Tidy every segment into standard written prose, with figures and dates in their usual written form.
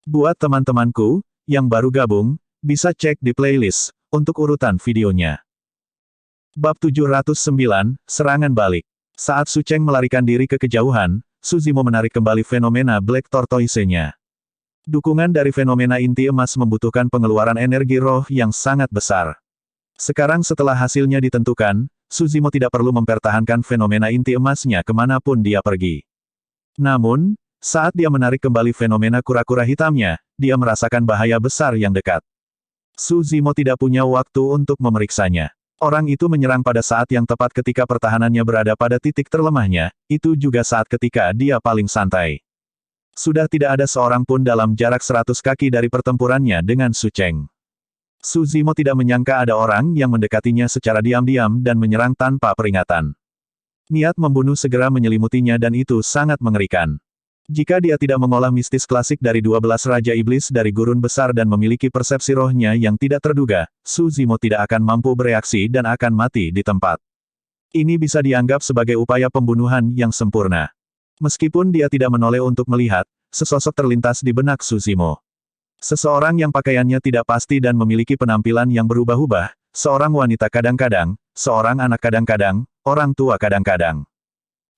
Buat teman-temanku yang baru gabung, bisa cek di playlist untuk urutan videonya. Bab 709, Serangan Balik. Saat Su Cheng melarikan diri ke kejauhan, Su Zimo menarik kembali fenomena Black Tortoise-nya. Dukungan dari fenomena inti emas membutuhkan pengeluaran energi roh yang sangat besar. Sekarang setelah hasilnya ditentukan, Su Zimo tidak perlu mempertahankan fenomena inti emasnya kemanapun dia pergi. Namun, saat dia menarik kembali fenomena kura-kura hitamnya, dia merasakan bahaya besar yang dekat. Su Zimo tidak punya waktu untuk memeriksanya. Orang itu menyerang pada saat yang tepat ketika pertahanannya berada pada titik terlemahnya, itu juga saat ketika dia paling santai. Sudah tidak ada seorang pun dalam jarak 100 kaki dari pertempurannya dengan Su Cheng. Su Zimo tidak menyangka ada orang yang mendekatinya secara diam-diam dan menyerang tanpa peringatan. Niat membunuh segera menyelimutinya dan itu sangat mengerikan. Jika dia tidak mengolah mistis klasik dari 12 Raja Iblis dari gurun besar dan memiliki persepsi rohnya yang tidak terduga, Su Zimo tidak akan mampu bereaksi dan akan mati di tempat. Ini bisa dianggap sebagai upaya pembunuhan yang sempurna. Meskipun dia tidak menoleh untuk melihat, sesosok terlintas di benak Su Zimo. Seseorang yang pakaiannya tidak pasti dan memiliki penampilan yang berubah-ubah, seorang wanita kadang-kadang, seorang anak kadang-kadang, orang tua kadang-kadang.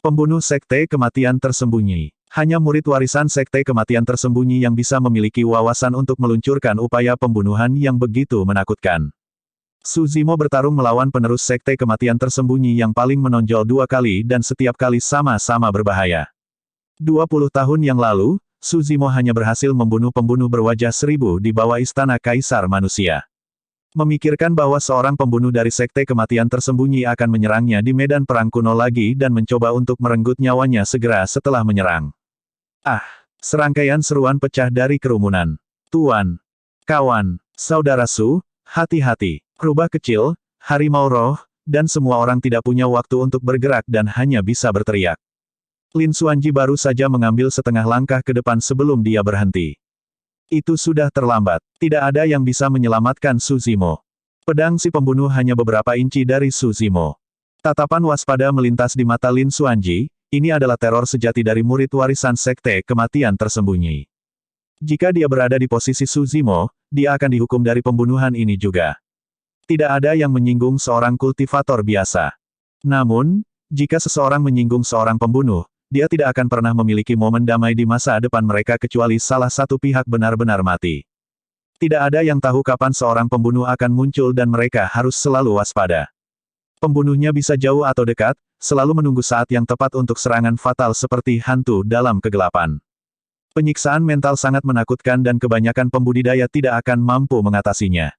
Pembunuh sekte kematian tersembunyi. Hanya murid warisan sekte kematian tersembunyi yang bisa memiliki wawasan untuk meluncurkan upaya pembunuhan yang begitu menakutkan. Su Zimo bertarung melawan penerus sekte kematian tersembunyi yang paling menonjol 2 kali dan setiap kali sama-sama berbahaya. 20 tahun yang lalu, Su Zimo hanya berhasil membunuh pembunuh berwajah 1000 di bawah istana Kaisar Manusia. Memikirkan bahwa seorang pembunuh dari sekte kematian tersembunyi akan menyerangnya di medan perang kuno lagi dan mencoba untuk merenggut nyawanya segera setelah menyerang. Ah! Serangkaian seruan pecah dari kerumunan. Tuan, kawan, saudara Su, hati-hati. Rubah kecil, harimau roh, dan semua orang tidak punya waktu untuk bergerak dan hanya bisa berteriak. Lin Xuanji baru saja mengambil setengah langkah ke depan sebelum dia berhenti. Itu sudah terlambat. Tidak ada yang bisa menyelamatkan Su Zimo. Pedang si pembunuh hanya beberapa inci dari Su Zimo. Tatapan waspada melintas di mata Lin Xuanji, ini adalah teror sejati dari murid warisan sekte kematian tersembunyi. Jika dia berada di posisi Su Zimo, dia akan dihukum dari pembunuhan ini juga. Tidak ada yang menyinggung seorang kultivator biasa. Namun, jika seseorang menyinggung seorang pembunuh, dia tidak akan pernah memiliki momen damai di masa depan mereka kecuali salah satu pihak benar-benar mati. Tidak ada yang tahu kapan seorang pembunuh akan muncul dan mereka harus selalu waspada. Pembunuhnya bisa jauh atau dekat, selalu menunggu saat yang tepat untuk serangan fatal seperti hantu dalam kegelapan. Penyiksaan mental sangat menakutkan dan kebanyakan pembudidaya tidak akan mampu mengatasinya.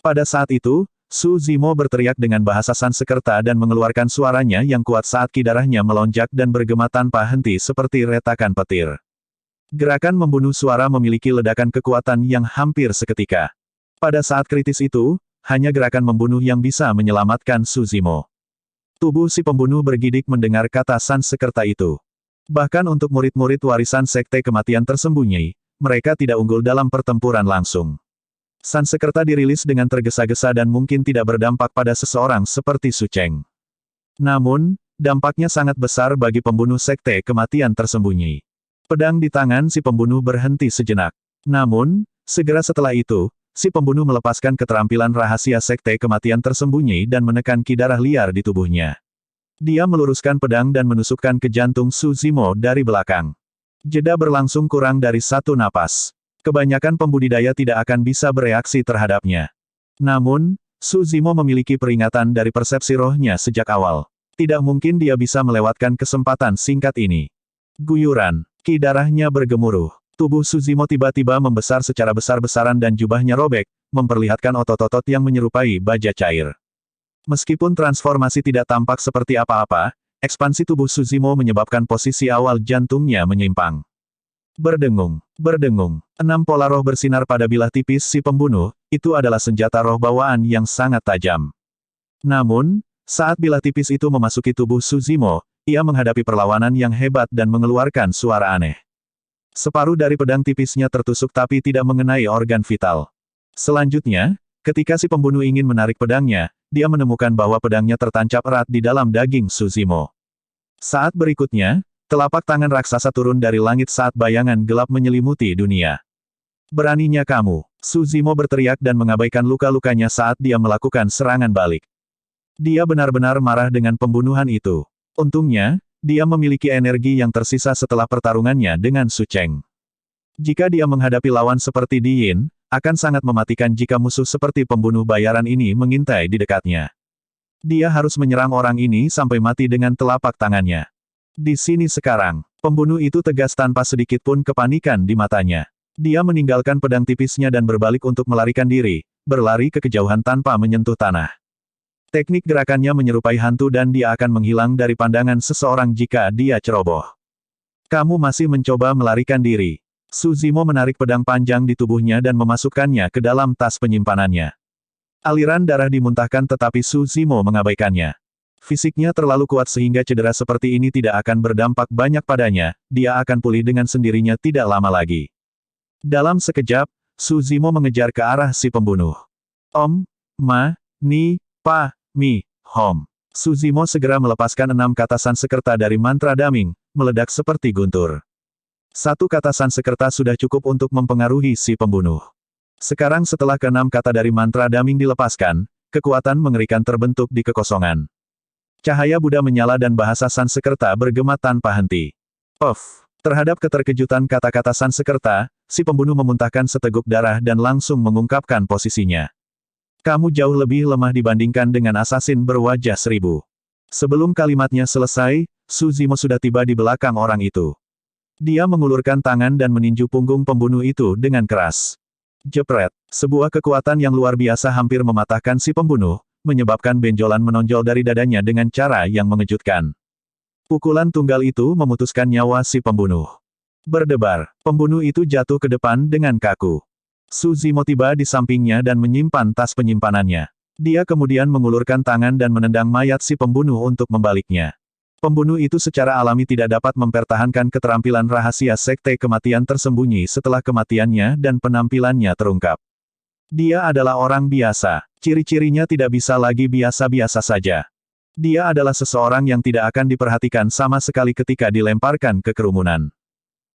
Pada saat itu, Su Zimo berteriak dengan bahasa Sanskerta dan mengeluarkan suaranya yang kuat saat ki darahnya melonjak dan bergema tanpa henti seperti retakan petir. Gerakan membunuh suara memiliki ledakan kekuatan yang hampir seketika. Pada saat kritis itu, hanya gerakan membunuh yang bisa menyelamatkan Su Zimo. Tubuh si pembunuh bergidik mendengar kata Sanskerta itu. Bahkan untuk murid-murid warisan sekte kematian tersembunyi, mereka tidak unggul dalam pertempuran langsung. Sanskerta dirilis dengan tergesa-gesa dan mungkin tidak berdampak pada seseorang seperti Su Cheng. Namun, dampaknya sangat besar bagi pembunuh sekte kematian tersembunyi. Pedang di tangan si pembunuh berhenti sejenak. Namun, segera setelah itu, si pembunuh melepaskan keterampilan rahasia sekte kematian tersembunyi dan menekan ki darah liar di tubuhnya. Dia meluruskan pedang dan menusukkan ke jantung Su Zimo dari belakang. Jeda berlangsung kurang dari 1 napas. Kebanyakan pembudidaya tidak akan bisa bereaksi terhadapnya. Namun, Su Zimo memiliki peringatan dari persepsi rohnya sejak awal. Tidak mungkin dia bisa melewatkan kesempatan singkat ini. Guyuran, ki darahnya bergemuruh. Tubuh Su Zimo tiba-tiba membesar secara besar-besaran dan jubahnya robek, memperlihatkan otot-otot yang menyerupai baja cair. Meskipun transformasi tidak tampak seperti apa-apa, ekspansi tubuh Su Zimo menyebabkan posisi awal jantungnya menyimpang. Berdengung, berdengung. 6 pola roh bersinar pada bilah tipis si pembunuh, itu adalah senjata roh bawaan yang sangat tajam. Namun, saat bilah tipis itu memasuki tubuh Su Zimo, ia menghadapi perlawanan yang hebat dan mengeluarkan suara aneh. Separuh dari pedang tipisnya tertusuk tapi tidak mengenai organ vital. Selanjutnya, ketika si pembunuh ingin menarik pedangnya, dia menemukan bahwa pedangnya tertancap erat di dalam daging Su Zimo. Saat berikutnya, telapak tangan raksasa turun dari langit saat bayangan gelap menyelimuti dunia. Beraninya kamu. Su Zimo berteriak dan mengabaikan luka-lukanya saat dia melakukan serangan balik. Dia benar-benar marah dengan pembunuhan itu. Untungnya, dia memiliki energi yang tersisa setelah pertarungannya dengan Su Cheng. Jika dia menghadapi lawan seperti Di Yin, akan sangat mematikan jika musuh seperti pembunuh bayaran ini mengintai di dekatnya. Dia harus menyerang orang ini sampai mati dengan telapak tangannya. Di sini sekarang, pembunuh itu tegas tanpa sedikit pun kepanikan di matanya. Dia meninggalkan pedang tipisnya dan berbalik untuk melarikan diri, berlari ke kejauhan tanpa menyentuh tanah. Teknik gerakannya menyerupai hantu dan dia akan menghilang dari pandangan seseorang jika dia ceroboh. Kamu masih mencoba melarikan diri. Su Zimo menarik pedang panjang di tubuhnya dan memasukkannya ke dalam tas penyimpanannya. Aliran darah dimuntahkan tetapi Su Zimo mengabaikannya. Fisiknya terlalu kuat sehingga cedera seperti ini tidak akan berdampak banyak padanya, dia akan pulih dengan sendirinya tidak lama lagi. Dalam sekejap, Su Zimo mengejar ke arah si pembunuh. Om, Ma, Ni, Pa, Mi, Hom. Su Zimo segera melepaskan 6 kata Sansekerta dari mantra daming, meledak seperti guntur. 1 kata Sansekerta sudah cukup untuk mempengaruhi si pembunuh. Sekarang setelah ke-6 kata dari mantra daming dilepaskan, kekuatan mengerikan terbentuk di kekosongan. Cahaya Buddha menyala dan bahasa Sansekerta bergema tanpa henti. Puff! Terhadap keterkejutan kata-kata Sansekerta, si pembunuh memuntahkan seteguk darah dan langsung mengungkapkan posisinya. Kamu jauh lebih lemah dibandingkan dengan asasin berwajah 1000. Sebelum kalimatnya selesai, Su Zimo sudah tiba di belakang orang itu. Dia mengulurkan tangan dan meninju punggung pembunuh itu dengan keras. Jepret! Sebuah kekuatan yang luar biasa hampir mematahkan si pembunuh, menyebabkan benjolan menonjol dari dadanya dengan cara yang mengejutkan. Pukulan tunggal itu memutuskan nyawa si pembunuh. Berdebar, pembunuh itu jatuh ke depan dengan kaku. Su Zimo tiba di sampingnya dan menyimpan tas penyimpanannya. Dia kemudian mengulurkan tangan dan menendang mayat si pembunuh untuk membaliknya. Pembunuh itu secara alami tidak dapat mempertahankan keterampilan rahasia sekte kematian tersembunyi setelah kematiannya dan penampilannya terungkap. Dia adalah orang biasa. Ciri-cirinya tidak bisa lagi biasa-biasa saja. Dia adalah seseorang yang tidak akan diperhatikan sama sekali ketika dilemparkan ke kerumunan.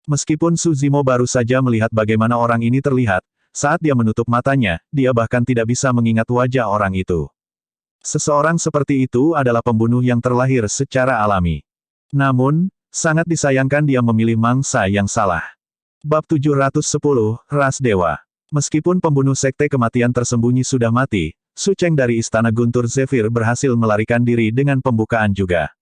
Meskipun Su Zimo baru saja melihat bagaimana orang ini terlihat, saat dia menutup matanya, dia bahkan tidak bisa mengingat wajah orang itu. Seseorang seperti itu adalah pembunuh yang terlahir secara alami. Namun, sangat disayangkan dia memilih mangsa yang salah. Bab 710, Ras Dewa. Meskipun pembunuh sekte kematian tersembunyi sudah mati, Su Cheng dari Istana Guntur Zephyr berhasil melarikan diri dengan pembukaan juga.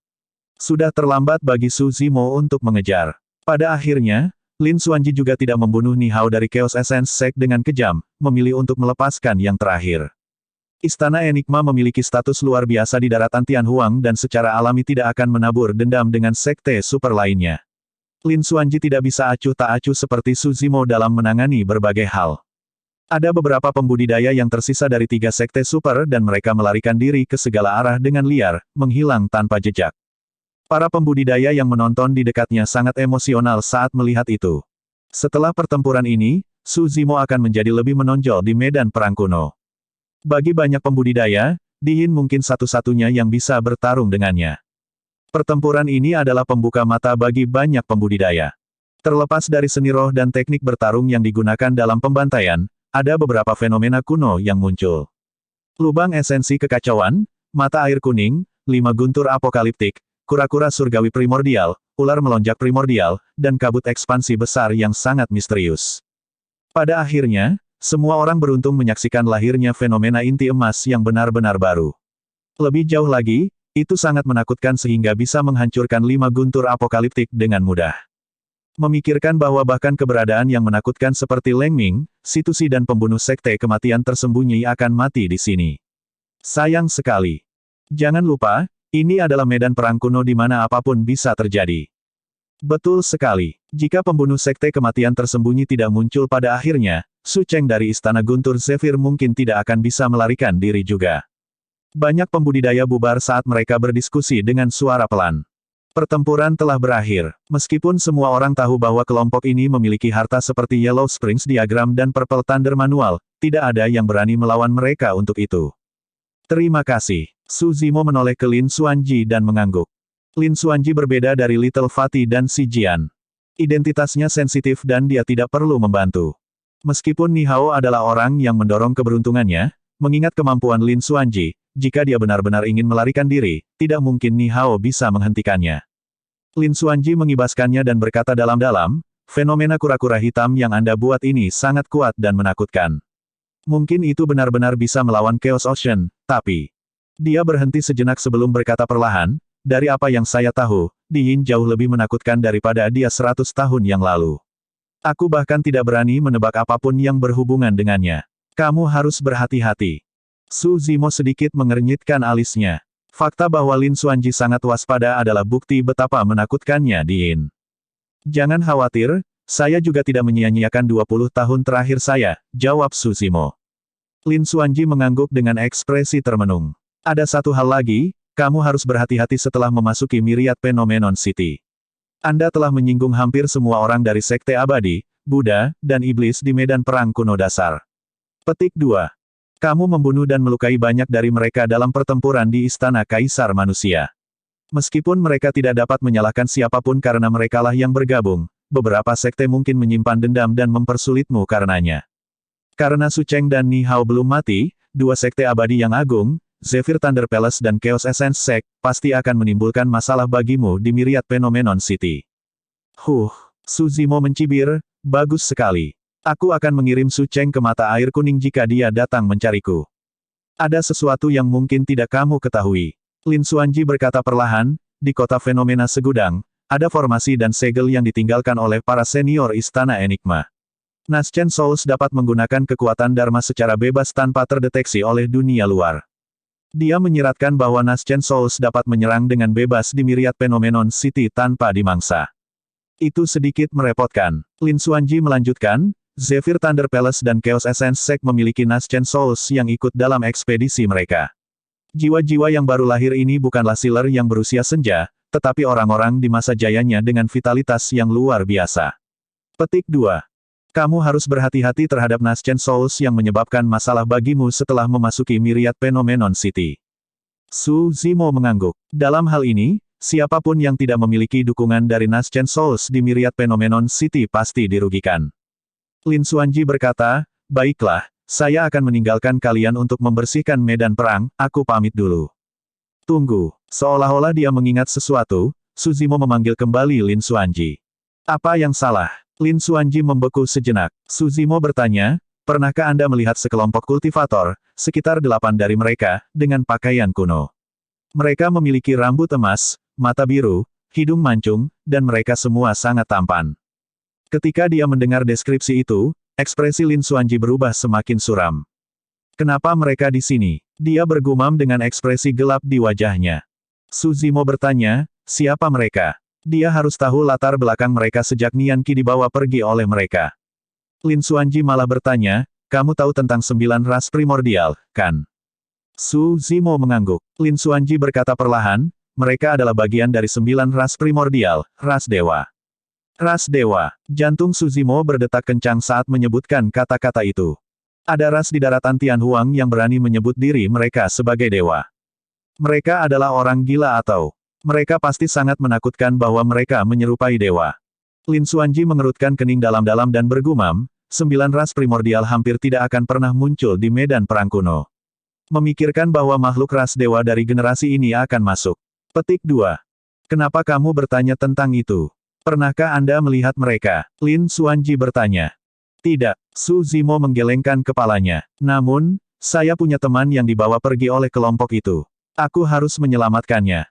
Sudah terlambat bagi Su Zimo untuk mengejar. Pada akhirnya, Lin Xuanji juga tidak membunuh Ni Hao dari Chaos Essence Sect dengan kejam, memilih untuk melepaskan yang terakhir. Istana Enigma memiliki status luar biasa di daratan Tianhuang dan secara alami tidak akan menabur dendam dengan sekte super lainnya. Lin Xuanji tidak bisa acuh tak acuh seperti Su Zimo dalam menangani berbagai hal. Ada beberapa pembudidaya yang tersisa dari 3 sekte super dan mereka melarikan diri ke segala arah dengan liar, menghilang tanpa jejak. Para pembudidaya yang menonton di dekatnya sangat emosional saat melihat itu. Setelah pertempuran ini, Su Zimo akan menjadi lebih menonjol di medan perang kuno. Bagi banyak pembudidaya, Di Yin mungkin satu-satunya yang bisa bertarung dengannya. Pertempuran ini adalah pembuka mata bagi banyak pembudidaya. Terlepas dari seni roh dan teknik bertarung yang digunakan dalam pembantaian, ada beberapa fenomena kuno yang muncul. Lubang esensi kekacauan, mata air kuning, 5 guntur apokaliptik, kura-kura surgawi primordial, ular melonjak primordial, dan kabut ekspansi besar yang sangat misterius. Pada akhirnya, semua orang beruntung menyaksikan lahirnya fenomena inti emas yang benar-benar baru. Lebih jauh lagi, itu sangat menakutkan sehingga bisa menghancurkan 5 guntur apokaliptik dengan mudah. Memikirkan bahwa bahkan keberadaan yang menakutkan seperti Leng Ming, Situsi dan pembunuh sekte kematian tersembunyi akan mati di sini. Sayang sekali. Jangan lupa, ini adalah medan perang kuno di mana apapun bisa terjadi. Betul sekali. Jika pembunuh sekte kematian tersembunyi tidak muncul pada akhirnya, Su Cheng dari Istana Guntur Zephyr mungkin tidak akan bisa melarikan diri juga. Banyak pembudidaya bubar saat mereka berdiskusi dengan suara pelan. Pertempuran telah berakhir. Meskipun semua orang tahu bahwa kelompok ini memiliki harta seperti Yellow Springs Diagram dan Purple Thunder Manual, tidak ada yang berani melawan mereka untuk itu. Terima kasih. Su Zimo menoleh ke Lin Xuanji dan mengangguk. Lin Xuanji berbeda dari Little Fatty dan Si Jian. Identitasnya sensitif dan dia tidak perlu membantu. Meskipun Ni Hao adalah orang yang mendorong keberuntungannya, mengingat kemampuan Lin Xuanji, jika dia benar-benar ingin melarikan diri, tidak mungkin Ni Hao bisa menghentikannya. Lin Xuanji mengibaskannya dan berkata dalam-dalam, fenomena kura-kura hitam yang Anda buat ini sangat kuat dan menakutkan. Mungkin itu benar-benar bisa melawan Chaos Ocean, tapi... Dia berhenti sejenak sebelum berkata perlahan, dari apa yang saya tahu, Di Yin jauh lebih menakutkan daripada dia 100 tahun yang lalu. Aku bahkan tidak berani menebak apapun yang berhubungan dengannya. Kamu harus berhati-hati. Su Zimo sedikit mengernyitkan alisnya. Fakta bahwa Lin Xuanji sangat waspada adalah bukti betapa menakutkannya Di Yin. Jangan khawatir, saya juga tidak menyia-nyiakan 20 tahun terakhir saya, jawab Su Zimo. Lin Xuanji mengangguk dengan ekspresi termenung. Ada satu hal lagi, kamu harus berhati-hati setelah memasuki Myriad Phenomenon City. Anda telah menyinggung hampir semua orang dari Sekte Abadi, Buddha, dan Iblis di medan perang kuno dasar. Petik 2. Kamu membunuh dan melukai banyak dari mereka dalam pertempuran di Istana Kaisar Manusia. Meskipun mereka tidak dapat menyalahkan siapapun karena merekalah yang bergabung, beberapa sekte mungkin menyimpan dendam dan mempersulitmu karenanya. Karena Su Cheng dan Ni Hao belum mati, dua sekte abadi yang agung, Zephyr Thunder Palace dan Chaos Essence Sect, pasti akan menimbulkan masalah bagimu di Myriad Phenomenon City. Su Zimo mencibir, bagus sekali. Aku akan mengirim Su Cheng ke mata air kuning jika dia datang mencariku. Ada sesuatu yang mungkin tidak kamu ketahui. Lin Xuanji berkata perlahan, di kota fenomena segudang, ada formasi dan segel yang ditinggalkan oleh para senior Istana Enigma. Naschen Souls dapat menggunakan kekuatan Dharma secara bebas tanpa terdeteksi oleh dunia luar. Dia menyiratkan bahwa Naschen Souls dapat menyerang dengan bebas di Myriad Phenomenon City tanpa dimangsa. Itu sedikit merepotkan. Lin Xuanji melanjutkan, Zephyr Thunder Palace dan Chaos Essence Sect memiliki Naschen Souls yang ikut dalam ekspedisi mereka. Jiwa-jiwa yang baru lahir ini bukanlah sealer yang berusia senja, tetapi orang-orang di masa jayanya dengan vitalitas yang luar biasa. Petik 2. Kamu harus berhati-hati terhadap Naschen Souls yang menyebabkan masalah bagimu setelah memasuki Myriad Phenomenon City. Su Zimo mengangguk. Dalam hal ini, siapapun yang tidak memiliki dukungan dari Naschen Souls di Myriad Phenomenon City pasti dirugikan. Lin Xuanji berkata, baiklah, saya akan meninggalkan kalian untuk membersihkan medan perang, aku pamit dulu. Tunggu, seolah-olah dia mengingat sesuatu, Su Zimo memanggil kembali Lin Xuanji. Apa yang salah? Lin Xuanji membeku sejenak. Su Zimo bertanya, pernahkah Anda melihat sekelompok kultivator, sekitar 8 dari mereka, dengan pakaian kuno? Mereka memiliki rambut emas, mata biru, hidung mancung, dan mereka semua sangat tampan. Ketika dia mendengar deskripsi itu, ekspresi Lin Xuanji berubah semakin suram. Kenapa mereka di sini? Dia bergumam dengan ekspresi gelap di wajahnya. Su Zimo bertanya, siapa mereka? Dia harus tahu latar belakang mereka sejak Nian Qi dibawa pergi oleh mereka. Lin Xuanji malah bertanya, kamu tahu tentang 9 ras primordial, kan? Su Zimo mengangguk. Lin Xuanji berkata perlahan, mereka adalah bagian dari 9 ras primordial, ras dewa. Ras dewa. Jantung Su Zimo berdetak kencang saat menyebutkan kata-kata itu. Ada ras di daratan Tianhuang yang berani menyebut diri mereka sebagai dewa. Mereka adalah orang gila atau... Mereka pasti sangat menakutkan bahwa mereka menyerupai dewa. Lin Xuanji mengerutkan kening dalam-dalam dan bergumam, 9 ras primordial hampir tidak akan pernah muncul di medan perang kuno. Memikirkan bahwa makhluk ras dewa dari generasi ini akan masuk. Petik 2. Kenapa kamu bertanya tentang itu? Pernahkah Anda melihat mereka? Lin Xuanji bertanya. Tidak, Su Zimo menggelengkan kepalanya. Namun, saya punya teman yang dibawa pergi oleh kelompok itu. Aku harus menyelamatkannya.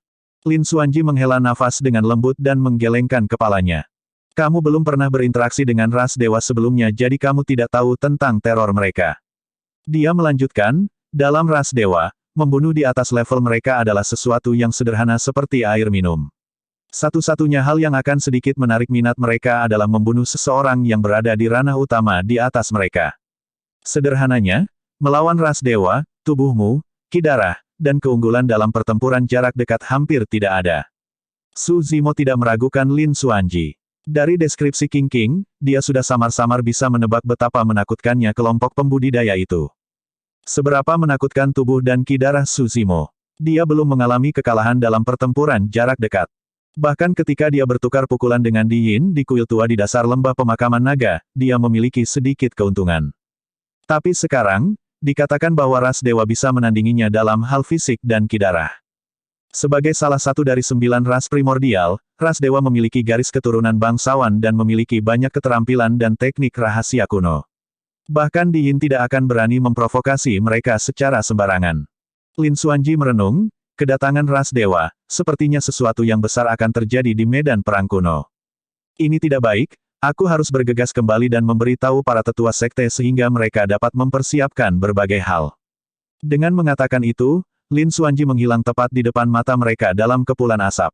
Lin Xuanji menghela nafas dengan lembut dan menggelengkan kepalanya. Kamu belum pernah berinteraksi dengan ras dewa sebelumnya jadi kamu tidak tahu tentang teror mereka. Dia melanjutkan, dalam ras dewa, membunuh di atas level mereka adalah sesuatu yang sederhana seperti air minum. Satu-satunya hal yang akan sedikit menarik minat mereka adalah membunuh seseorang yang berada di ranah utama di atas mereka. Sederhananya, melawan ras dewa, tubuhmu, ki darah, dan keunggulan dalam pertempuran jarak dekat hampir tidak ada. Su Zimo tidak meragukan Lin Xuanji. Dari deskripsi King, dia sudah samar-samar bisa menebak betapa menakutkannya kelompok pembudidaya itu. Seberapa menakutkan tubuh dan ki darah Su Zimo. Dia belum mengalami kekalahan dalam pertempuran jarak dekat. Bahkan ketika dia bertukar pukulan dengan Di Yin di kuil tua di dasar lembah pemakaman naga, dia memiliki sedikit keuntungan. Tapi sekarang, dikatakan bahwa ras dewa bisa menandinginya dalam hal fisik dan ki darah. Sebagai salah satu dari 9 ras primordial, ras dewa memiliki garis keturunan bangsawan dan memiliki banyak keterampilan dan teknik rahasia kuno. Bahkan Di Yin tidak akan berani memprovokasi mereka secara sembarangan. Lin Xuanji merenung, kedatangan ras dewa, sepertinya sesuatu yang besar akan terjadi di medan perang kuno. Ini tidak baik, aku harus bergegas kembali dan memberitahu para tetua sekte sehingga mereka dapat mempersiapkan berbagai hal. Dengan mengatakan itu, Lin Xuanji menghilang tepat di depan mata mereka dalam kepulan asap.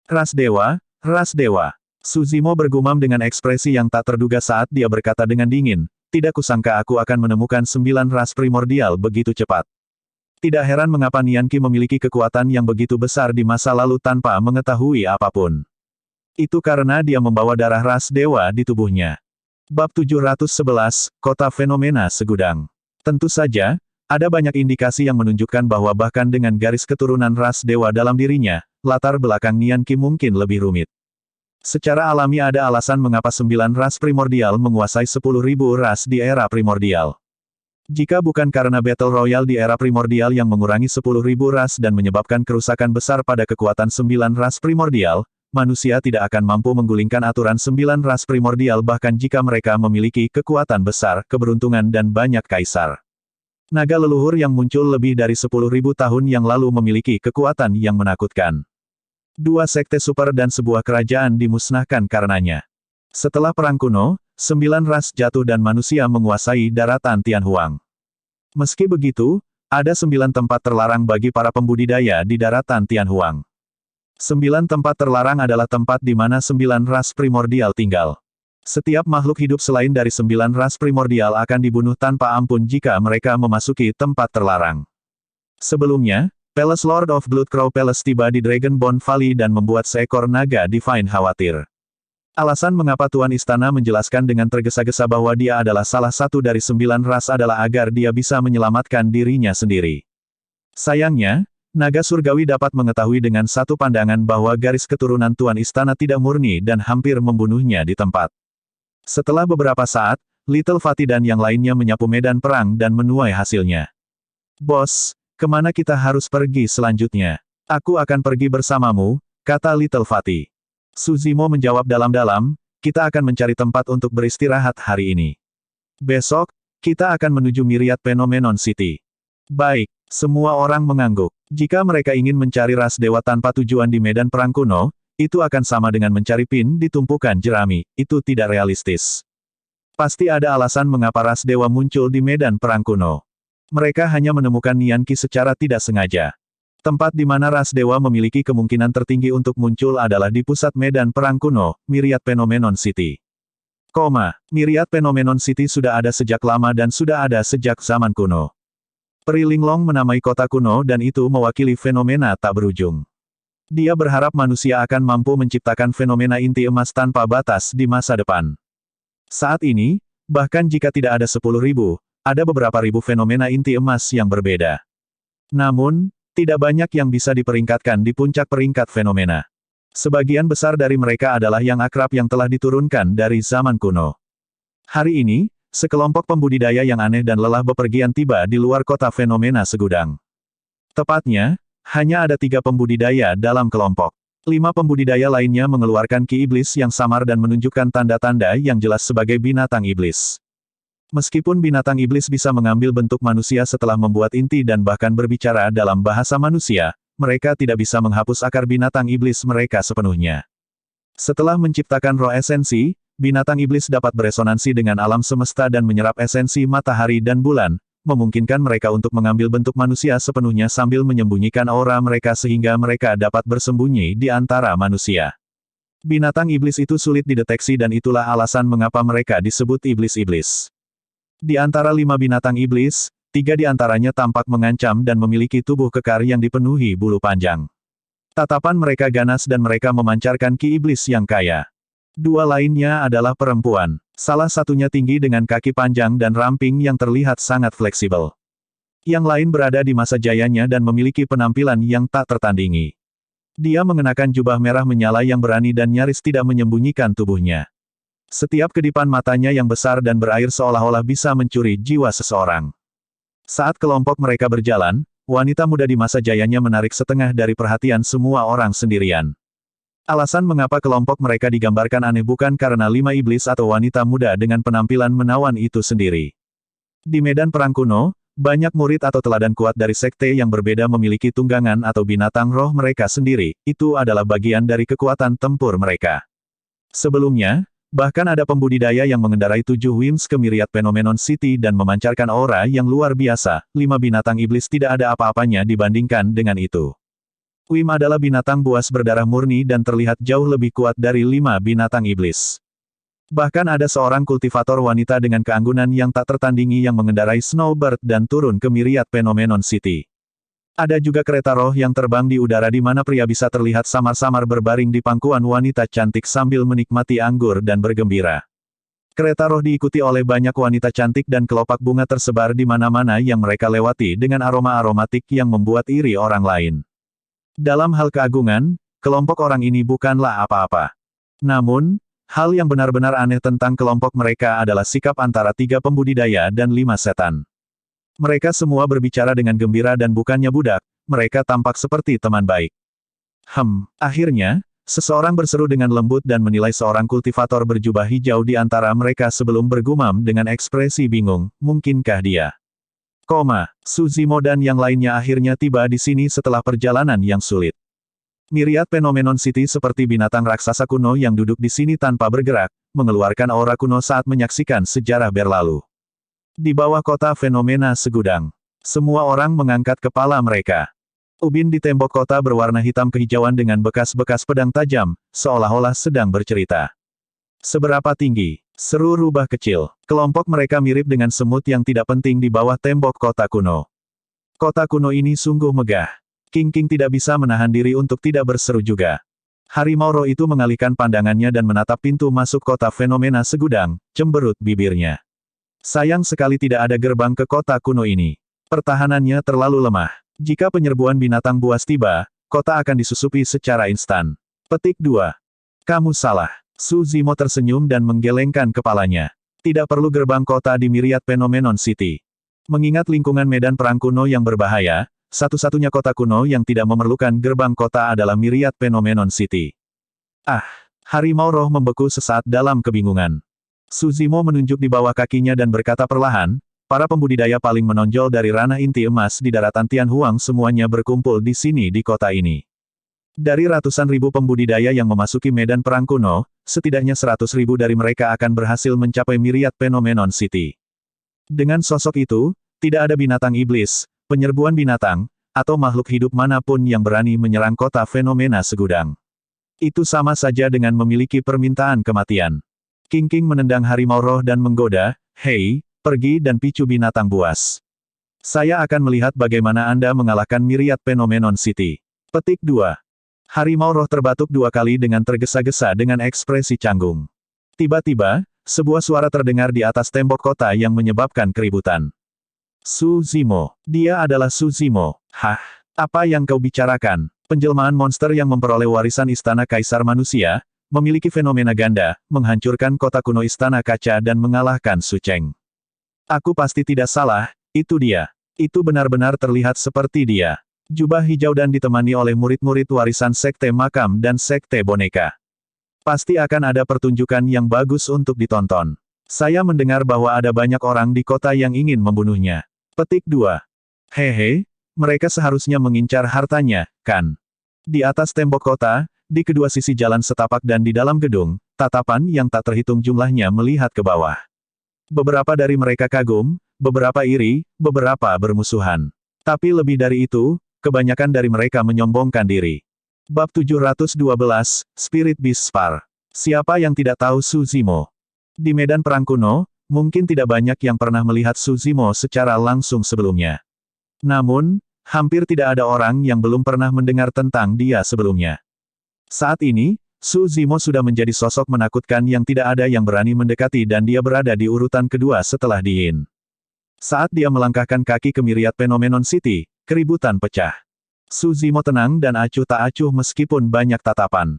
Ras dewa, ras dewa. Suzimo bergumam dengan ekspresi yang tak terduga saat dia berkata dengan dingin, tidak kusangka aku akan menemukan 9 ras primordial begitu cepat. Tidak heran mengapa Nianqi memiliki kekuatan yang begitu besar di masa lalu tanpa mengetahui apapun. Itu karena dia membawa darah ras dewa di tubuhnya. Bab 711, Kota Fenomena Segudang. Tentu saja, ada banyak indikasi yang menunjukkan bahwa bahkan dengan garis keturunan ras dewa dalam dirinya, latar belakang Nianqi mungkin lebih rumit. Secara alami ada alasan mengapa 9 ras primordial menguasai 10.000 ras di era primordial. Jika bukan karena Battle Royale di era primordial yang mengurangi 10.000 ras dan menyebabkan kerusakan besar pada kekuatan 9 ras primordial, manusia tidak akan mampu menggulingkan aturan 9 ras primordial bahkan jika mereka memiliki kekuatan besar, keberuntungan dan banyak kaisar. Naga leluhur yang muncul lebih dari 10.000 tahun yang lalu memiliki kekuatan yang menakutkan. 2 sekte super dan sebuah kerajaan dimusnahkan karenanya. Setelah Perang Kuno, 9 ras jatuh dan manusia menguasai daratan Tianhuang. Meski begitu, ada 9 tempat terlarang bagi para pembudidaya di daratan Tianhuang. 9 tempat terlarang adalah tempat di mana 9 ras primordial tinggal. Setiap makhluk hidup selain dari 9 ras primordial akan dibunuh tanpa ampun jika mereka memasuki tempat terlarang. Sebelumnya, Palace Lord of Bloodcrow Palace tiba di Dragonbone Valley dan membuat seekor naga Divine khawatir. Alasan mengapa Tuan Istana menjelaskan dengan tergesa-gesa bahwa dia adalah salah satu dari 9 ras adalah agar dia bisa menyelamatkan dirinya sendiri. Sayangnya, naga surgawi dapat mengetahui dengan satu pandangan bahwa garis keturunan Tuan Istana tidak murni dan hampir membunuhnya di tempat. Setelah beberapa saat, Little Fatty dan yang lainnya menyapu medan perang dan menuai hasilnya. Bos, kemana kita harus pergi selanjutnya? Aku akan pergi bersamamu, kata Little Fatty. Suzimo menjawab dalam-dalam, kita akan mencari tempat untuk beristirahat hari ini. Besok, kita akan menuju Myriad Phenomenon City. Baik, semua orang mengangguk. Jika mereka ingin mencari ras dewa tanpa tujuan di medan perang kuno, itu akan sama dengan mencari pin di tumpukan jerami, itu tidak realistis. Pasti ada alasan mengapa ras dewa muncul di medan perang kuno. Mereka hanya menemukan Nianqi secara tidak sengaja. Tempat di mana ras dewa memiliki kemungkinan tertinggi untuk muncul adalah di pusat medan perang kuno, Myriad Phenomenon City. Myriad Phenomenon City sudah ada sejak lama dan sudah ada sejak zaman kuno. Peri Linglong menamai kota kuno dan itu mewakili fenomena tak berujung. Dia berharap manusia akan mampu menciptakan fenomena inti emas tanpa batas di masa depan. Saat ini, bahkan jika tidak ada 10.000, ada beberapa ribu fenomena inti emas yang berbeda. Namun, tidak banyak yang bisa diperingkatkan di puncak peringkat fenomena. Sebagian besar dari mereka adalah yang akrab yang telah diturunkan dari zaman kuno. Hari ini, sekelompok pembudidaya yang aneh dan lelah bepergian tiba di luar kota fenomena Segudang. Tepatnya, hanya ada 3 pembudidaya dalam kelompok. 5 pembudidaya lainnya mengeluarkan ki iblis yang samar dan menunjukkan tanda-tanda yang jelas sebagai binatang iblis. Meskipun binatang iblis bisa mengambil bentuk manusia setelah membuat inti dan bahkan berbicara dalam bahasa manusia, mereka tidak bisa menghapus akar binatang iblis mereka sepenuhnya. Setelah menciptakan roh esensi, binatang iblis dapat beresonansi dengan alam semesta dan menyerap esensi matahari dan bulan, memungkinkan mereka untuk mengambil bentuk manusia sepenuhnya sambil menyembunyikan aura mereka sehingga mereka dapat bersembunyi di antara manusia. Binatang iblis itu sulit dideteksi dan itulah alasan mengapa mereka disebut iblis-iblis. Di antara 5 binatang iblis, 3 di antaranya tampak mengancam dan memiliki tubuh kekar yang dipenuhi bulu panjang. Tatapan mereka ganas dan mereka memancarkan ki iblis yang kaya. 2 lainnya adalah perempuan. Salah satunya tinggi dengan kaki panjang dan ramping yang terlihat sangat fleksibel. Yang lain berada di masa jayanya dan memiliki penampilan yang tak tertandingi. Dia mengenakan jubah merah menyala yang berani dan nyaris tidak menyembunyikan tubuhnya. Setiap kedipan matanya yang besar dan berair seolah-olah bisa mencuri jiwa seseorang. Saat kelompok mereka berjalan, wanita muda di masa jayanya menarik setengah dari perhatian semua orang sendirian. Alasan mengapa kelompok mereka digambarkan aneh bukan karena 5 iblis atau wanita muda dengan penampilan menawan itu sendiri. Di medan perang kuno, banyak murid atau teladan kuat dari sekte yang berbeda memiliki tunggangan atau binatang roh mereka sendiri, itu adalah bagian dari kekuatan tempur mereka. Sebelumnya, bahkan ada pembudidaya yang mengendarai 7 Wings ke Myriad Phenomenon City dan memancarkan aura yang luar biasa, 5 binatang iblis tidak ada apa-apanya dibandingkan dengan itu. Wim adalah binatang buas berdarah murni dan terlihat jauh lebih kuat dari 5 binatang iblis. Bahkan ada seorang kultivator wanita dengan keanggunan yang tak tertandingi yang mengendarai Snowbird dan turun ke Myriad Phenomenon City. Ada juga kereta roh yang terbang di udara di mana pria bisa terlihat samar-samar berbaring di pangkuan wanita cantik sambil menikmati anggur dan bergembira. Kereta roh diikuti oleh banyak wanita cantik dan kelopak bunga tersebar di mana-mana yang mereka lewati dengan aroma aromatik yang membuat iri orang lain. Dalam hal keagungan, kelompok orang ini bukanlah apa-apa. Namun, hal yang benar-benar aneh tentang kelompok mereka adalah sikap antara 3 pembudidaya dan 5 setan. Mereka semua berbicara dengan gembira dan bukannya budak, mereka tampak seperti teman baik. Akhirnya, seseorang berseru dengan lembut dan menilai seorang kultivator berjubah hijau di antara mereka sebelum bergumam dengan ekspresi bingung, mungkinkah dia? Suzimo dan yang lainnya akhirnya tiba di sini setelah perjalanan yang sulit. Myriad Phenomenon City seperti binatang raksasa kuno yang duduk di sini tanpa bergerak, mengeluarkan aura kuno saat menyaksikan sejarah berlalu. Di bawah kota fenomena segudang. Semua orang mengangkat kepala mereka. Ubin di tembok kota berwarna hitam kehijauan dengan bekas-bekas pedang tajam, seolah-olah sedang bercerita. Seberapa tinggi? Seru rubah kecil. Kelompok mereka mirip dengan semut yang tidak penting di bawah tembok kota kuno. Kota kuno ini sungguh megah. King tidak bisa menahan diri untuk tidak berseru juga. Harimau roh itu mengalihkan pandangannya dan menatap pintu masuk kota fenomena segudang, cemberut bibirnya. Sayang sekali tidak ada gerbang ke kota kuno ini. Pertahanannya terlalu lemah. Jika penyerbuan binatang buas tiba, kota akan disusupi secara instan. Petik 2. Kamu salah. Suzimo tersenyum dan menggelengkan kepalanya. Tidak perlu gerbang kota di Myriad Phenomenon City. Mengingat lingkungan medan perang kuno yang berbahaya, satu-satunya kota kuno yang tidak memerlukan gerbang kota adalah Myriad Phenomenon City. Harimau roh membeku sesaat dalam kebingungan. Suzimo menunjuk di bawah kakinya dan berkata perlahan, para pembudidaya paling menonjol dari ranah inti emas di daratan Tianhuang semuanya berkumpul di sini di kota ini. Dari ratusan ribu pembudidaya yang memasuki medan perang kuno, setidaknya 100.000 dari mereka akan berhasil mencapai Myriad Phenomenon City. Dengan sosok itu, tidak ada binatang iblis, penyerbuan binatang, atau makhluk hidup manapun yang berani menyerang kota fenomena segudang. Itu sama saja dengan memiliki permintaan kematian. King menendang harimau roh dan menggoda, "Hei, pergi dan picu binatang buas. Saya akan melihat bagaimana Anda mengalahkan Myriad Phenomenon City." Petik 2. Harimau roh terbatuk 2 kali dengan tergesa-gesa dengan ekspresi canggung. Tiba-tiba, sebuah suara terdengar di atas tembok kota yang menyebabkan keributan. Suzimo. Dia adalah Suzimo. Apa yang kau bicarakan? Penjelmaan monster yang memperoleh warisan istana kaisar manusia, memiliki fenomena ganda, menghancurkan kota kuno istana kaca dan mengalahkan Su Cheng. Aku pasti tidak salah, itu dia. Itu benar-benar terlihat seperti dia. Jubah hijau dan ditemani oleh murid-murid warisan sekte makam dan sekte boneka. Pasti akan ada pertunjukan yang bagus untuk ditonton. Saya mendengar bahwa ada banyak orang di kota yang ingin membunuhnya. Petik 2. Hehe, mereka seharusnya mengincar hartanya, kan? Di atas tembok kota, di kedua sisi jalan setapak dan di dalam gedung, tatapan yang tak terhitung jumlahnya melihat ke bawah. Beberapa dari mereka kagum, beberapa iri, beberapa bermusuhan. Tapi lebih dari itu, kebanyakan dari mereka menyombongkan diri. Bab 712, Spirit Beast Spar. Siapa yang tidak tahu Suzimo? Di medan perang kuno, mungkin tidak banyak yang pernah melihat Suzimo secara langsung sebelumnya. Namun, hampir tidak ada orang yang belum pernah mendengar tentang dia sebelumnya. Saat ini, Suzimo sudah menjadi sosok menakutkan yang tidak ada yang berani mendekati dan dia berada di urutan kedua setelah Diin. Saat dia melangkahkan kaki ke Myriad Phenomenon City, keributan pecah. Suzimo tenang dan acuh tak acuh meskipun banyak tatapan.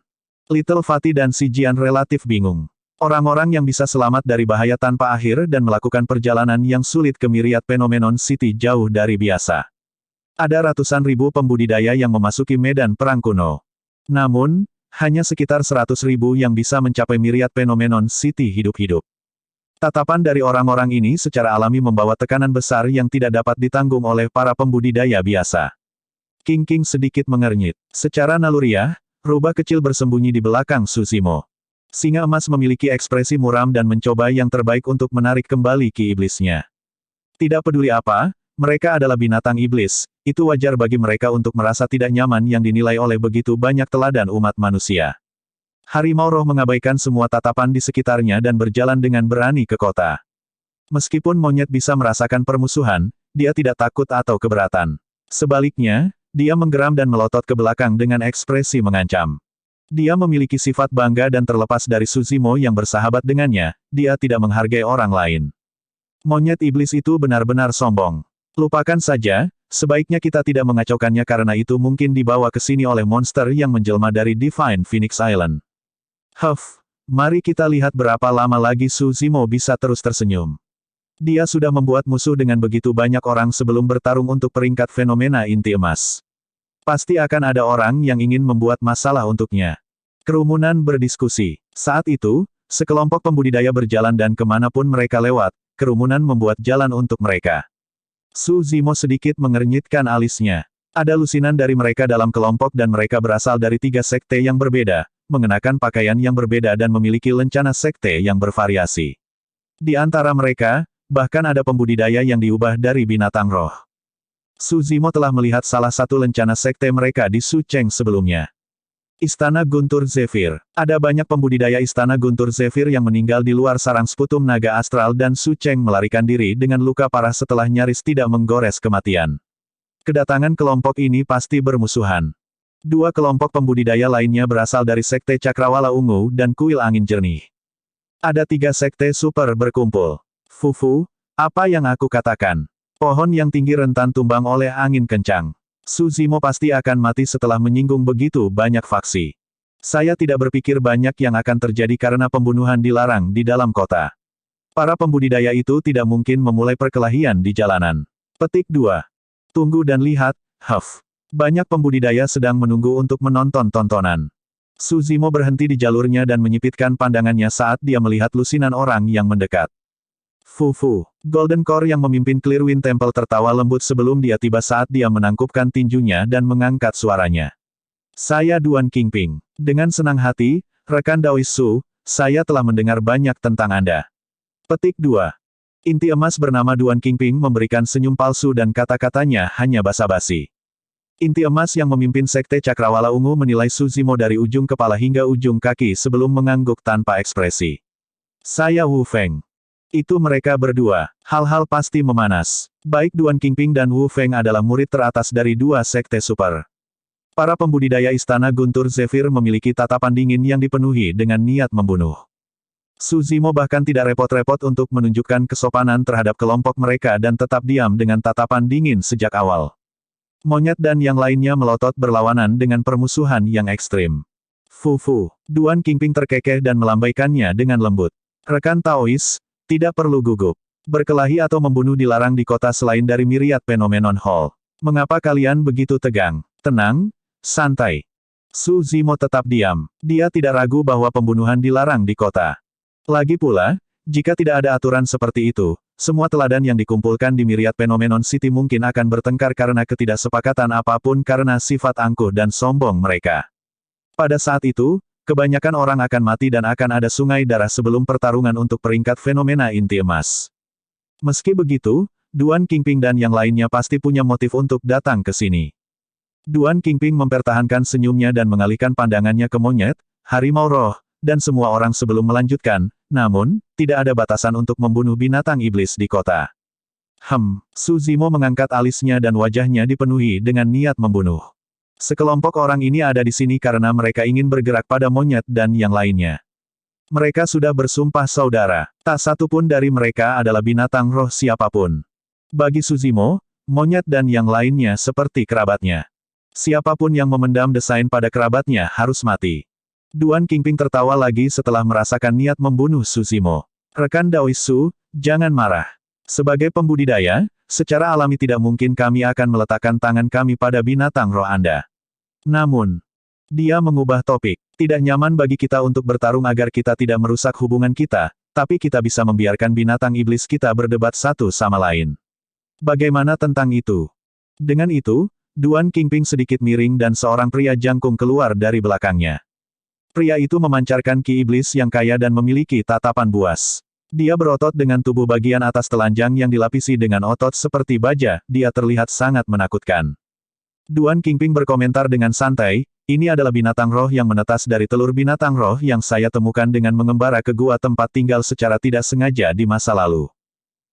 Little Fatty dan si Jian relatif bingung. Orang-orang yang bisa selamat dari bahaya tanpa akhir dan melakukan perjalanan yang sulit ke Myriad Phenomenon City jauh dari biasa. Ada ratusan ribu pembudidaya yang memasuki medan perang kuno. Namun, hanya sekitar 100.000 yang bisa mencapai Myriad Phenomenon City hidup-hidup. Tatapan dari orang-orang ini secara alami membawa tekanan besar yang tidak dapat ditanggung oleh para pembudidaya biasa. King sedikit mengernyit. Secara naluriah, rubah kecil bersembunyi di belakang Suzimo. Singa emas memiliki ekspresi muram dan mencoba yang terbaik untuk menarik kembali ki iblisnya. Tidak peduli apa, mereka adalah binatang iblis, itu wajar bagi mereka untuk merasa tidak nyaman yang dinilai oleh begitu banyak teladan umat manusia. Harimau roh mengabaikan semua tatapan di sekitarnya dan berjalan dengan berani ke kota. Meskipun monyet bisa merasakan permusuhan, dia tidak takut atau keberatan. Sebaliknya, dia menggeram dan melotot ke belakang dengan ekspresi mengancam. Dia memiliki sifat bangga dan terlepas dari Suzimo yang bersahabat dengannya, dia tidak menghargai orang lain. Monyet iblis itu benar-benar sombong. Lupakan saja, sebaiknya kita tidak mengacaukannya karena itu mungkin dibawa ke sini oleh monster yang menjelma dari Divine Phoenix Island. Mari kita lihat berapa lama lagi Suzimo bisa terus tersenyum. Dia sudah membuat musuh dengan begitu banyak orang sebelum bertarung untuk peringkat fenomena inti emas. Pasti akan ada orang yang ingin membuat masalah untuknya. Kerumunan berdiskusi. Saat itu, sekelompok pembudidaya berjalan dan kemanapun mereka lewat, kerumunan membuat jalan untuk mereka. Suzimo sedikit mengernyitkan alisnya. Ada lusinan dari mereka dalam kelompok dan mereka berasal dari 3 sekte yang berbeda, mengenakan pakaian yang berbeda dan memiliki lencana sekte yang bervariasi. Di antara mereka, bahkan ada pembudidaya yang diubah dari binatang roh. Suzimo telah melihat salah satu lencana sekte mereka di Sucheng sebelumnya. Istana Guntur Zephyr. Ada banyak pembudidaya Istana Guntur Zephyr yang meninggal di luar sarang sekutum naga astral dan Sucheng melarikan diri dengan luka parah setelah nyaris tidak menggores kematian. Kedatangan kelompok ini pasti bermusuhan. 2 kelompok pembudidaya lainnya berasal dari Sekte Cakrawala Ungu dan Kuil Angin Jernih. Ada 3 sekte super berkumpul. Fufu, apa yang aku katakan? Pohon yang tinggi rentan tumbang oleh angin kencang. Suzimo pasti akan mati setelah menyinggung begitu banyak faksi. Saya tidak berpikir banyak yang akan terjadi karena pembunuhan dilarang di dalam kota. Para pembudidaya itu tidak mungkin memulai perkelahian di jalanan. Petik 2. Tunggu dan lihat, Banyak pembudidaya sedang menunggu untuk menonton tontonan. Suzimo berhenti di jalurnya dan menyipitkan pandangannya saat dia melihat lusinan orang yang mendekat. Fufu. Golden Core yang memimpin Clearwind Temple tertawa lembut sebelum dia tiba saat dia menangkupkan tinjunya dan mengangkat suaranya. Saya Duan Qingping. Dengan senang hati, rekan Daois Su, saya telah mendengar banyak tentang Anda. Petik 2. Inti emas bernama Duan Qingping memberikan senyum palsu dan kata-katanya hanya basa-basi. Inti emas yang memimpin Sekte Cakrawala Ungu menilai Suzimo dari ujung kepala hingga ujung kaki sebelum mengangguk tanpa ekspresi. Saya Wu Feng. Itu mereka berdua. Hal-hal pasti memanas. Baik Duan Qingping dan Wu Feng adalah murid teratas dari 2 sekte super. Para pembudidaya Istana Guntur Zephyr memiliki tatapan dingin yang dipenuhi dengan niat membunuh. Suzimo bahkan tidak repot-repot untuk menunjukkan kesopanan terhadap kelompok mereka dan tetap diam dengan tatapan dingin sejak awal. Monyet dan yang lainnya melotot berlawanan dengan permusuhan yang ekstrim. Fufu. Duan Qingping terkekeh dan melambaikannya dengan lembut. Rekan Taois, tidak perlu gugup. Berkelahi atau membunuh dilarang di kota selain dari Myriad Phenomenon Hall. Mengapa kalian begitu tegang? Tenang, santai. Suzimo tetap diam. Dia tidak ragu bahwa pembunuhan dilarang di kota. Lagi pula, jika tidak ada aturan seperti itu, semua teladan yang dikumpulkan di Myriad Phenomenon City mungkin akan bertengkar karena ketidaksepakatan apapun karena sifat angkuh dan sombong mereka. Pada saat itu, kebanyakan orang akan mati dan akan ada sungai darah sebelum pertarungan untuk peringkat fenomena inti emas. Meski begitu, Duan Qingping dan yang lainnya pasti punya motif untuk datang ke sini. Duan Qingping mempertahankan senyumnya dan mengalihkan pandangannya ke monyet, harimau roh, dan semua orang sebelum melanjutkan, namun, tidak ada batasan untuk membunuh binatang iblis di kota. Suzimo mengangkat alisnya dan wajahnya dipenuhi dengan niat membunuh. Sekelompok orang ini ada di sini karena mereka ingin bergerak pada monyet dan yang lainnya. Mereka sudah bersumpah saudara. Tak satu pun dari mereka adalah binatang roh siapapun. Bagi Suzimo, monyet dan yang lainnya seperti kerabatnya. Siapapun yang memendam desain pada kerabatnya harus mati. Duan Qingping tertawa lagi setelah merasakan niat membunuh Su Zimo. Rekan Daois Su, jangan marah. Sebagai pembudidaya, secara alami tidak mungkin kami akan meletakkan tangan kami pada binatang roh Anda. Namun, dia mengubah topik. Tidak nyaman bagi kita untuk bertarung agar kita tidak merusak hubungan kita, tapi kita bisa membiarkan binatang iblis kita berdebat satu sama lain. Bagaimana tentang itu? Dengan itu, Duan Qingping sedikit miring dan seorang pria jangkung keluar dari belakangnya. Pria itu memancarkan ki iblis yang kaya dan memiliki tatapan buas. Dia berotot dengan tubuh bagian atas telanjang yang dilapisi dengan otot seperti baja, dia terlihat sangat menakutkan. Duan Qingping berkomentar dengan santai, ini adalah binatang roh yang menetas dari telur binatang roh yang saya temukan dengan mengembara ke gua tempat tinggal secara tidak sengaja di masa lalu.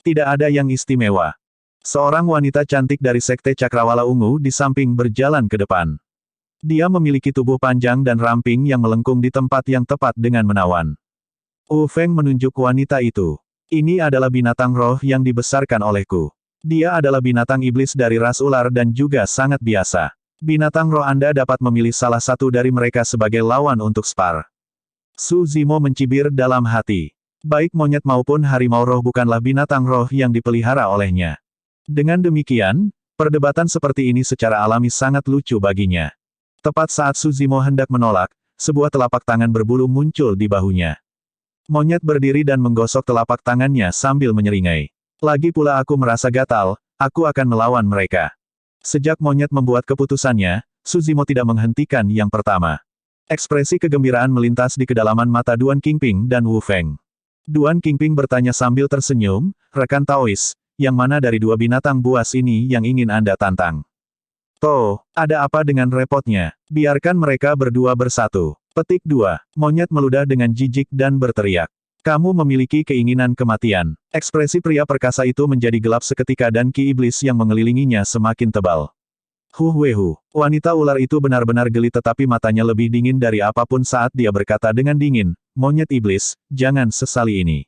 Tidak ada yang istimewa. Seorang wanita cantik dari Sekte Cakrawala Ungu di samping berjalan ke depan. Dia memiliki tubuh panjang dan ramping yang melengkung di tempat yang tepat dengan menawan. Wu Feng menunjuk wanita itu. Ini adalah binatang roh yang dibesarkan olehku. Dia adalah binatang iblis dari ras ular dan juga sangat biasa. Binatang roh Anda dapat memilih salah satu dari mereka sebagai lawan untuk spar. Su Zimo mencibir dalam hati. Baik monyet maupun harimau roh bukanlah binatang roh yang dipelihara olehnya. Dengan demikian, perdebatan seperti ini secara alami sangat lucu baginya. Tepat saat Su Zimo hendak menolak, sebuah telapak tangan berbulu muncul di bahunya. Monyet berdiri dan menggosok telapak tangannya sambil menyeringai. Lagi pula aku merasa gatal, aku akan melawan mereka. Sejak monyet membuat keputusannya, Su Zimo tidak menghentikan yang pertama. Ekspresi kegembiraan melintas di kedalaman mata Duan Qingping dan Wu Feng. Duan Qingping bertanya sambil tersenyum, rekan Taois, yang mana dari dua binatang buas ini yang ingin Anda tantang? Toh, ada apa dengan repotnya? Biarkan mereka berdua bersatu. Petik 2. Monyet meludah dengan jijik dan berteriak. Kamu memiliki keinginan kematian. Ekspresi pria perkasa itu menjadi gelap seketika dan ki iblis yang mengelilinginya semakin tebal. Wehu. Wanita ular itu benar-benar geli tetapi matanya lebih dingin dari apapun saat dia berkata dengan dingin, monyet iblis, jangan sesali ini.